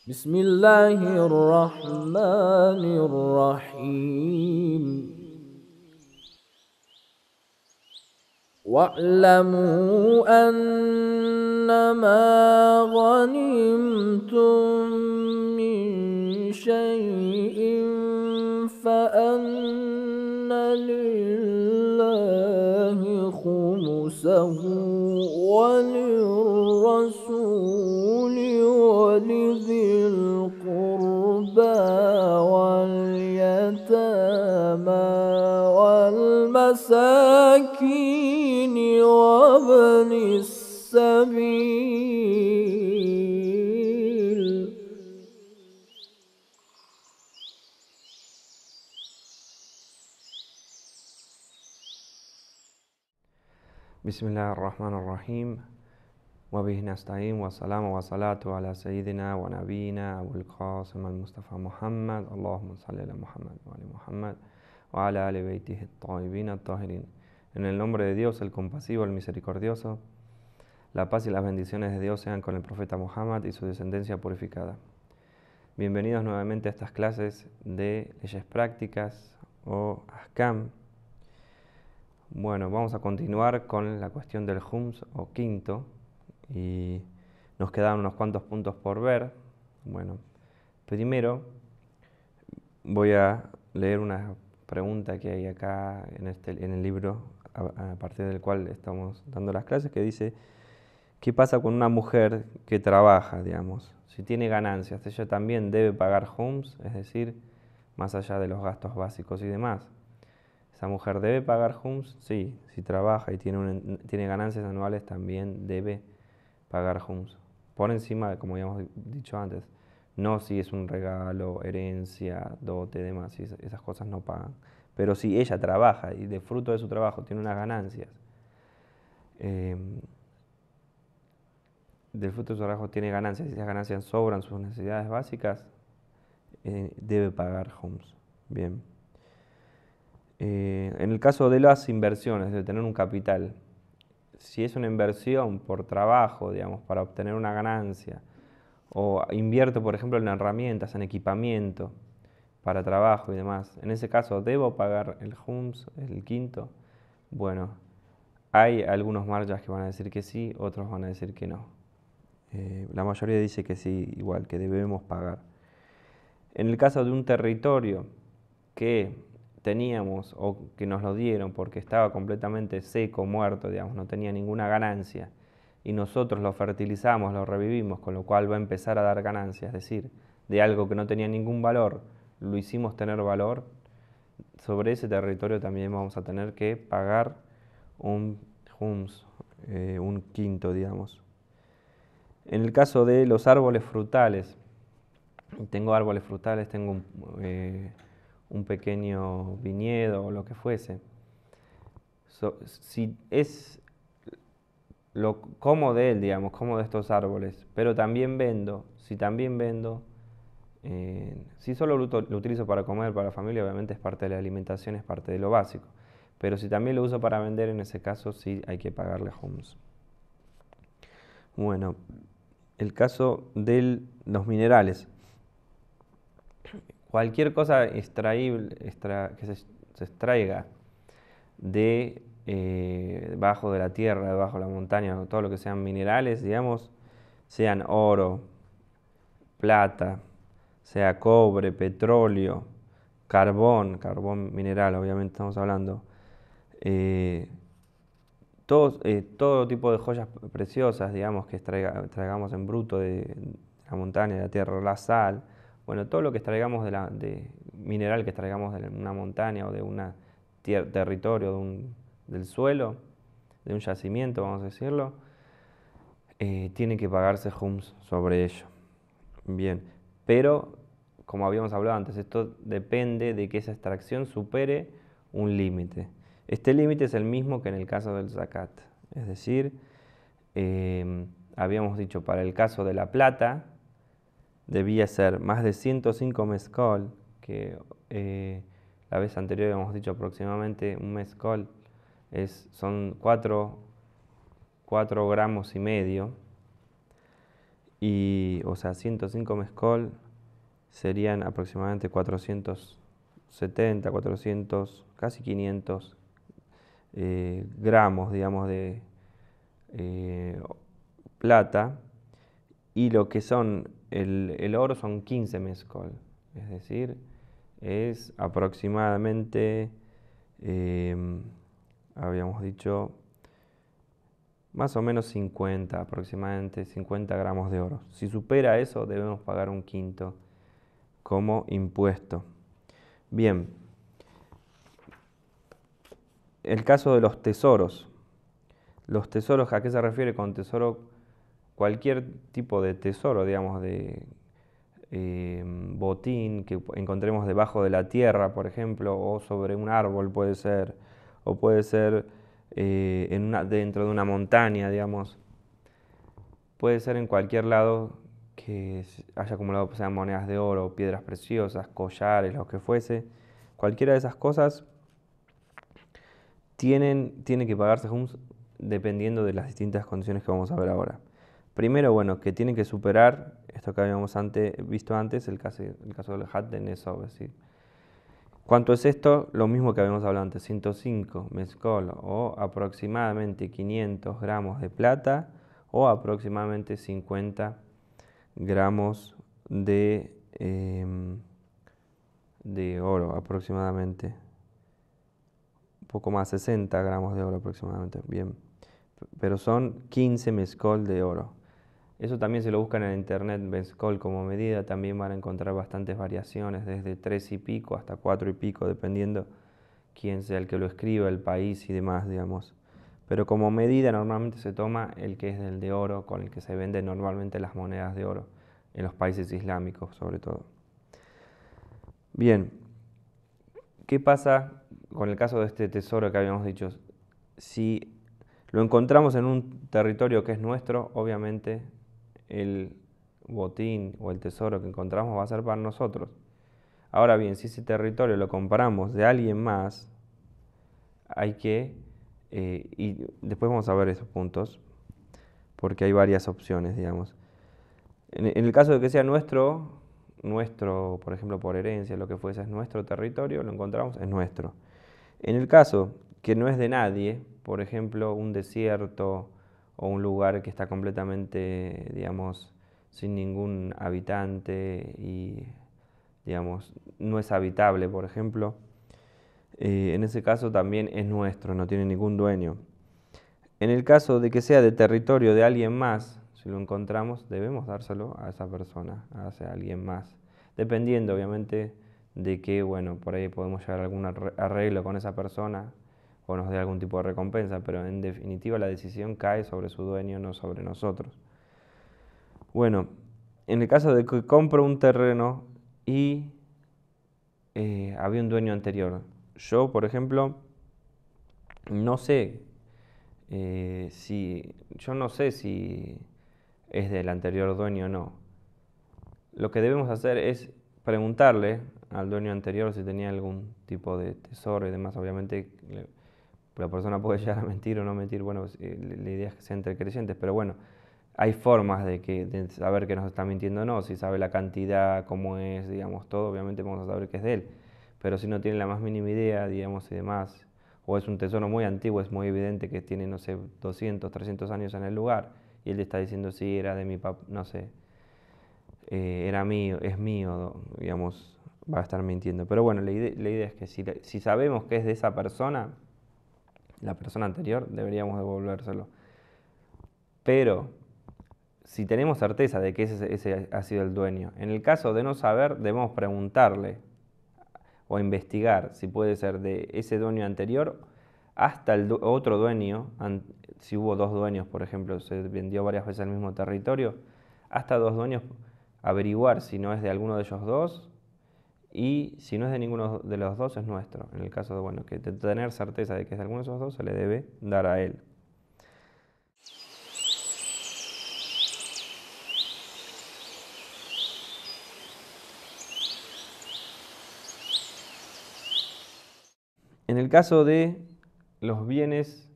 بسم الله الرحمن الرحيم واعلموا أنما غنمتم من شيء فأن لله خمسه وللرسول ولذي القربى واليتامى والمساكين وابن السبيل. بسم الله الرحمن الرحيم وبه نستعين والسلام والصلاة على سيدنا ونبينا أبو القاسم المصطفى محمد اللهم صل على Muhammad وعلى Muhammad وعلى آل بيته الطيبين الطاهرين. En el nombre de Dios, el compasivo, el misericordioso, la paz y las bendiciones de Dios sean con el profeta Muhammad y su descendencia purificada. Bienvenidos nuevamente a estas clases de leyes prácticas o ahkam. Bueno, vamos a continuar con la cuestión del Khums o quinto y nos quedan unos cuantos puntos por ver. Bueno, primero voy a leer una pregunta que hay acá en el libro a partir del cual estamos dando las clases, que dice: ¿qué pasa con una mujer que trabaja, digamos? Si tiene ganancias, ¿ella también debe pagar Khums? Es decir, más allá de los gastos básicos y demás. ¿Esa mujer debe pagar Khums? Sí, si trabaja y tiene ganancias anuales también debe pagar Khums. Por encima, como habíamos dicho antes, no si es un regalo, herencia, dote, demás, esas cosas no pagan. Pero si ella trabaja y de fruto de su trabajo tiene unas ganancias, del fruto de su trabajo tiene ganancias y esas ganancias sobran sus necesidades básicas, debe pagar Khums. Bien. En el caso de las inversiones, de tener un capital, si es una inversión por trabajo, digamos, para obtener una ganancia, o invierto, por ejemplo, en herramientas, en equipamiento para trabajo y demás, en ese caso, ¿debo pagar el Khums, el quinto? Bueno, hay algunos marjas que van a decir que sí, otros van a decir que no. La mayoría dice que sí, igual, que debemos pagar. En el caso de un territorio que teníamos o que nos lo dieron porque estaba completamente seco, muerto, digamos, no tenía ninguna ganancia, y nosotros lo fertilizamos, lo revivimos, con lo cual va a empezar a dar ganancias, es decir, de algo que no tenía ningún valor, lo hicimos tener valor, sobre ese territorio también vamos a tener que pagar un Khums, un quinto, digamos. En el caso de los árboles frutales, tengo árboles frutales, tengo un pequeño viñedo o lo que fuese. Si es lo como de él, digamos, como de estos árboles, pero también vendo, si también vendo, si solo lo utilizo para comer, para la familia, obviamente es parte de la alimentación, es parte de lo básico. Pero si también lo uso para vender, en ese caso sí hay que pagarle Khums. Bueno, el caso de los minerales. Cualquier cosa extraíble, que se extraiga de debajo de la tierra, debajo de la montaña, todo lo que sean minerales, digamos, sean oro, plata, sea cobre, petróleo, carbón mineral, obviamente estamos hablando, eh, todo tipo de joyas preciosas, digamos, que traigamos en bruto de la montaña, de la tierra, la sal, bueno, todo lo que extraigamos de mineral que extraigamos de una montaña o de un territorio, del suelo, de un yacimiento, vamos a decirlo, tiene que pagarse Khums sobre ello. Bien, pero como habíamos hablado antes, esto depende de que esa extracción supere un límite. Este límite es el mismo que en el caso del zakat, es decir, habíamos dicho para el caso de la plata debía ser más de 105 mezcol, que la vez anterior habíamos dicho aproximadamente un mezcol son 4 gramos y medio, o sea, 105 mezcol serían aproximadamente 470, 400, casi 500 gramos, digamos, de eh, plata, y lo que son el oro son 15 mezcol, es decir, es aproximadamente, habíamos dicho, más o menos 50, aproximadamente 50 gramos de oro. Si supera eso, debemos pagar un quinto como impuesto. Bien, el caso de los tesoros. Los tesoros, ¿a qué se refiere con tesoro? Cualquier tipo de tesoro, digamos, de botín que encontremos debajo de la tierra, por ejemplo, o sobre un árbol puede ser, o puede ser dentro de una montaña, digamos. Puede ser en cualquier lado que haya acumulado, sean monedas de oro, piedras preciosas, collares, lo que fuese. Cualquiera de esas cosas tiene que pagarse dependiendo de las distintas condiciones que vamos a ver ahora. Primero, bueno, que tienen que superar esto que habíamos visto antes, el caso del hat de Nesov. Es decir, ¿cuánto es esto? Lo mismo que habíamos hablado antes, 105 mezcol o aproximadamente 500 gramos de plata o aproximadamente 50 gramos de oro, aproximadamente. Un poco más, 60 gramos de oro aproximadamente. Bien, pero son 15 mezcol de oro. Eso también, si lo buscan en internet, mezcol como medida, también van a encontrar bastantes variaciones, desde 3 y pico hasta 4 y pico, dependiendo quién sea el que lo escriba, el país y demás, digamos. Pero como medida normalmente se toma el que es del de oro, con el que se venden normalmente las monedas de oro, en los países islámicos sobre todo. Bien, ¿qué pasa con el caso de este tesoro que habíamos dicho? Si lo encontramos en un territorio que es nuestro, obviamente el botín o el tesoro que encontramos va a ser para nosotros. Ahora bien, si ese territorio lo compramos de alguien más, hay que, y después vamos a ver esos puntos, porque hay varias opciones, digamos. En el caso de que sea nuestro, por ejemplo, por herencia, lo que fuese, es nuestro territorio, lo encontramos, es nuestro. En el caso que no es de nadie, por ejemplo, un desierto o un lugar que está completamente, digamos, sin ningún habitante y, digamos, no es habitable, por ejemplo, en ese caso también es nuestro, no tiene ningún dueño. En el caso de que sea de territorio de alguien más, si lo encontramos, debemos dárselo a esa persona, a alguien más, dependiendo obviamente de que, bueno, por ahí podemos llegar a algún arreglo con esa persona o nos dé algún tipo de recompensa, pero en definitiva la decisión cae sobre su dueño, no sobre nosotros. Bueno, en el caso de que compro un terreno y había un dueño anterior, yo, por ejemplo, no sé yo no sé si es del anterior dueño o no. Lo que debemos hacer es preguntarle al dueño anterior si tenía algún tipo de tesoro y demás. Obviamente la persona puede llegar a mentir o no mentir. Bueno, la idea es que sea entre creyentes, pero bueno, hay formas de saber que nos está mintiendo o no. Si sabe la cantidad, cómo es, digamos, todo, obviamente vamos a saber que es de él. Pero si no tiene la más mínima idea, digamos, y demás, o es un tesoro muy antiguo, es muy evidente que tiene, no sé, 200, 300 años en el lugar, y él le está diciendo, sí, era de mi papá, no sé, era mío, es mío, digamos, va a estar mintiendo. Pero bueno, la idea es que si sabemos que es de esa persona, la persona anterior, deberíamos devolvérselo. Pero si tenemos certeza de que ese ha sido el dueño, en el caso de no saber, debemos preguntarle o investigar si puede ser de ese dueño anterior hasta el otro dueño, si hubo dos dueños, por ejemplo, se vendió varias veces el mismo territorio, hasta dos dueños, averiguar si no es de alguno de ellos dos, y si no es de ninguno de los dos es nuestro. En el caso de, bueno, que de tener certeza de que es de alguno de esos dos, se le debe dar a él. En el caso de los bienes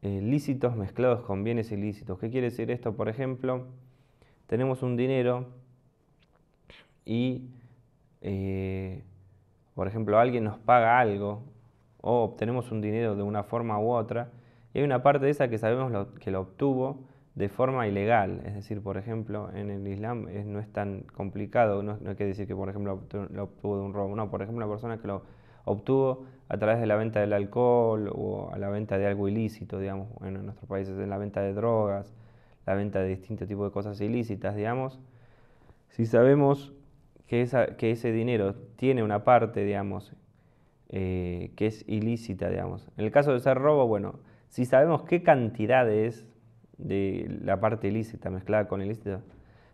lícitos mezclados con bienes ilícitos, ¿qué quiere decir esto? Por ejemplo, tenemos un dinero y, por ejemplo, alguien nos paga algo o obtenemos un dinero de una forma u otra, y hay una parte de esa que sabemos que lo obtuvo de forma ilegal. Es decir, por ejemplo, en el Islam no es tan complicado, no hay que decir que, por ejemplo, lo obtuvo de un robo. No, por ejemplo, una persona que lo obtuvo a través de la venta del alcohol o a la venta de algo ilícito, digamos, bueno, en nuestros países es la venta de drogas, la venta de distintos tipos de cosas ilícitas, digamos. Si sabemos que ese dinero tiene una parte, digamos, que es ilícita, digamos. En el caso de ser robo, bueno, si sabemos qué cantidad es de la parte ilícita mezclada con ilícita,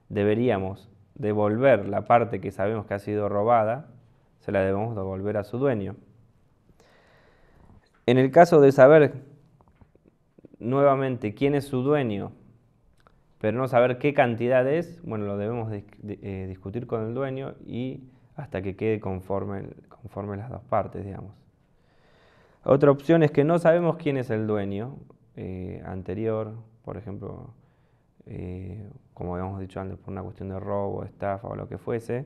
deberíamos devolver la parte que sabemos que ha sido robada, se la debemos devolver a su dueño. En el caso de saber nuevamente quién es su dueño, pero no saber qué cantidad es, bueno, lo debemos discutir con el dueño y hasta que quede conforme las dos partes, digamos. Otra opción es que no sabemos quién es el dueño anterior, por ejemplo, como habíamos dicho antes, por una cuestión de robo, estafa o lo que fuese.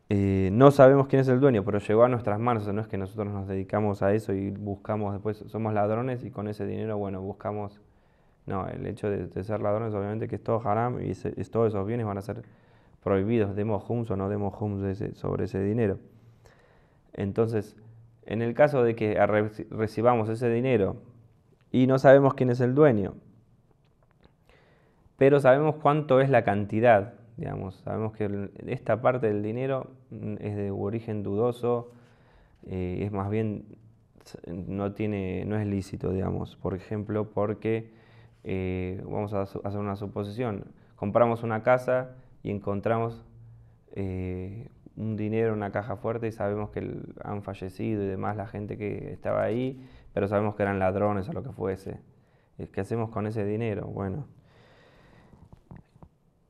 No sabemos quién es el dueño, pero llegó a nuestras manos. O sea, no es que nosotros nos dedicamos a eso y buscamos después, somos ladrones y con ese dinero, bueno, buscamos. No, el hecho de ser ladrones obviamente que es todo haram y todos esos bienes van a ser prohibidos, demos hums o no demos hums sobre ese dinero. Entonces, en el caso de que recibamos ese dinero y no sabemos quién es el dueño, pero sabemos cuánto es la cantidad, digamos, sabemos que esta parte del dinero es de origen dudoso, es más bien, no es lícito, digamos, por ejemplo, porque vamos a hacer una suposición, compramos una casa y encontramos un dinero en una caja fuerte y sabemos que han fallecido y demás la gente que estaba ahí, pero sabemos que eran ladrones o lo que fuese. ¿Qué hacemos con ese dinero? Bueno,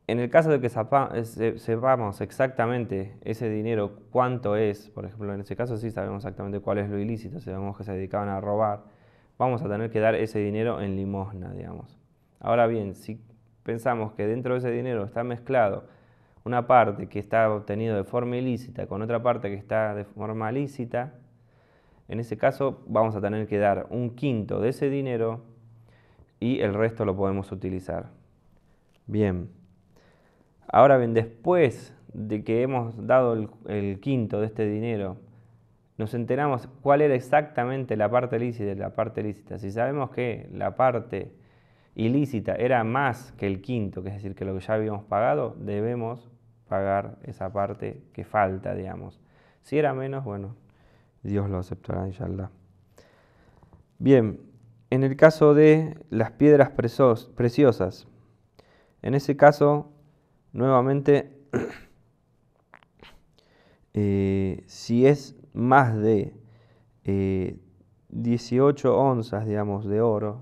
en el caso de que sepamos exactamente ese dinero cuánto es, por ejemplo, en ese caso sí sabemos exactamente cuál es lo ilícito, sabemos que se dedicaban a robar, vamos a tener que dar ese dinero en limosna, digamos. Ahora bien, si pensamos que dentro de ese dinero está mezclado una parte que está obtenido de forma ilícita con otra parte que está de forma lícita, en ese caso vamos a tener que dar un quinto de ese dinero y el resto lo podemos utilizar. Bien. Ahora bien, después de que hemos dado el quinto de este dinero, nos enteramos cuál era exactamente la parte lícita y la parte ilícita. Si sabemos que la parte ilícita era más que el quinto, que es decir, que lo que ya habíamos pagado, debemos pagar esa parte que falta, digamos. Si era menos, bueno, Dios lo aceptará, inshallah. Bien, en el caso de las piedras preciosas, en ese caso, nuevamente, si es más de 18 onzas, digamos, de oro,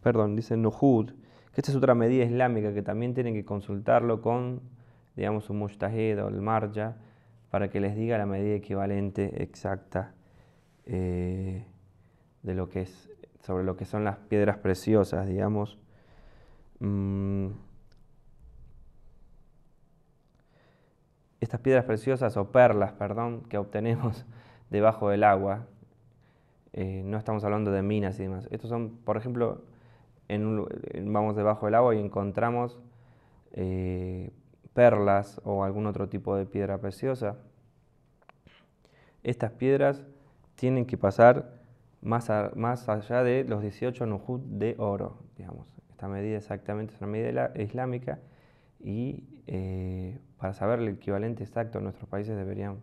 perdón, dice Nuhud, que esta es otra medida islámica que también tienen que consultarlo con, digamos, un mujtahid o el marja, para que les diga la medida equivalente exacta de lo que es, sobre lo que son las piedras preciosas, digamos. Estas piedras preciosas o perlas, perdón, que obtenemos debajo del agua, no estamos hablando de minas y demás. Estos son, por ejemplo, vamos debajo del agua y encontramos perlas o algún otro tipo de piedra preciosa. Estas piedras tienen que pasar más allá de los 18 nuhud de oro, digamos. Esta medida exactamente es una medida islámica y para saber el equivalente exacto en nuestros países deberían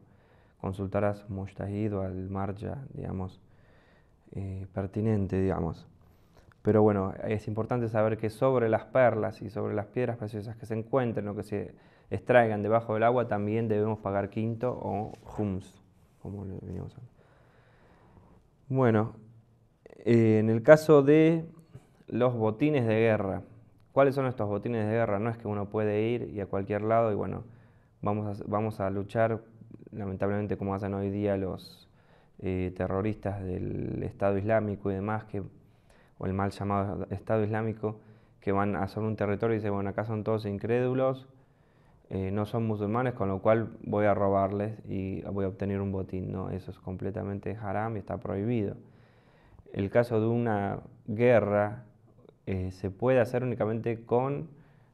consultar a su mujtahid o al marja, digamos, pertinente, digamos. Pero bueno, es importante saber que sobre las perlas y sobre las piedras preciosas que se encuentren o que se extraigan debajo del agua también debemos pagar quinto o hums, como le veníamos hablando. Bueno, en el caso de los botines de guerra, ¿cuáles son estos botines de guerra? No es que uno puede ir y a cualquier lado y bueno, vamos a luchar, lamentablemente como hacen hoy día los terroristas del Estado Islámico y demás, o el mal llamado Estado Islámico, que van a hacer un territorio y dicen, bueno, acá son todos incrédulos, no son musulmanes, con lo cual voy a robarles y voy a obtener un botín. No, eso es completamente haram y está prohibido. El caso de una guerra se puede hacer únicamente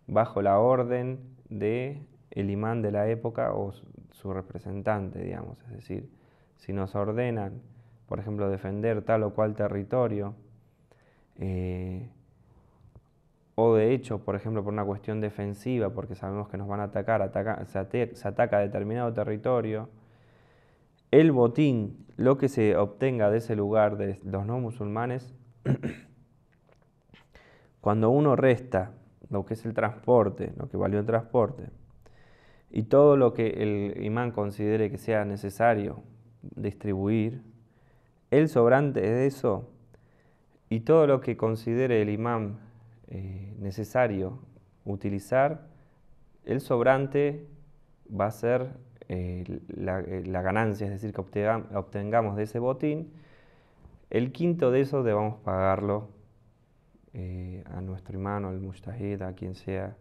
bajo la orden de el imán de la época o su representante, digamos. Es decir, si nos ordenan, por ejemplo, defender tal o cual territorio, o de hecho, por ejemplo, por una cuestión defensiva, porque sabemos que nos van a atacar, se ataca determinado territorio, el botín, lo que se obtenga de ese lugar de los no musulmanes, cuando uno resta lo que es el transporte, lo que valió el transporte, y todo lo que el imán considere que sea necesario distribuir, el sobrante de eso y todo lo que considere el imán necesario utilizar, el sobrante va a ser la ganancia, es decir, que obtengamos de ese botín. El quinto de eso debamos pagarlo a nuestro imán o al mujtahid, a quien sea,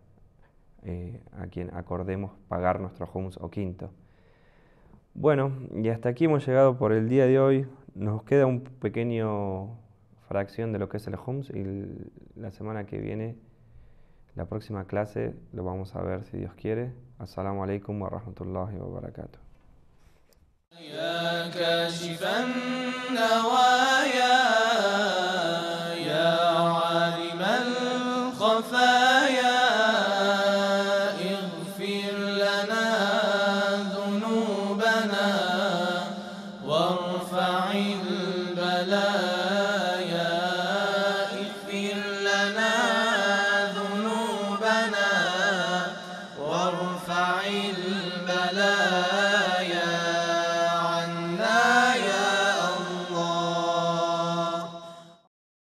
a quien acordemos pagar nuestro khums o quinto. Bueno, y hasta aquí hemos llegado por el día de hoy. Nos queda un pequeño fracción de lo que es el khums y la semana que viene, la próxima clase, lo vamos a ver si Dios quiere. Assalamu alaikum wa rahmatullahi wa barakatuh. يا كاشف النوايا يا عالم الخفايا اغفر لنا ذنوبنا وارفع البلايا اغفر لنا ذنوبنا وارفع البلايا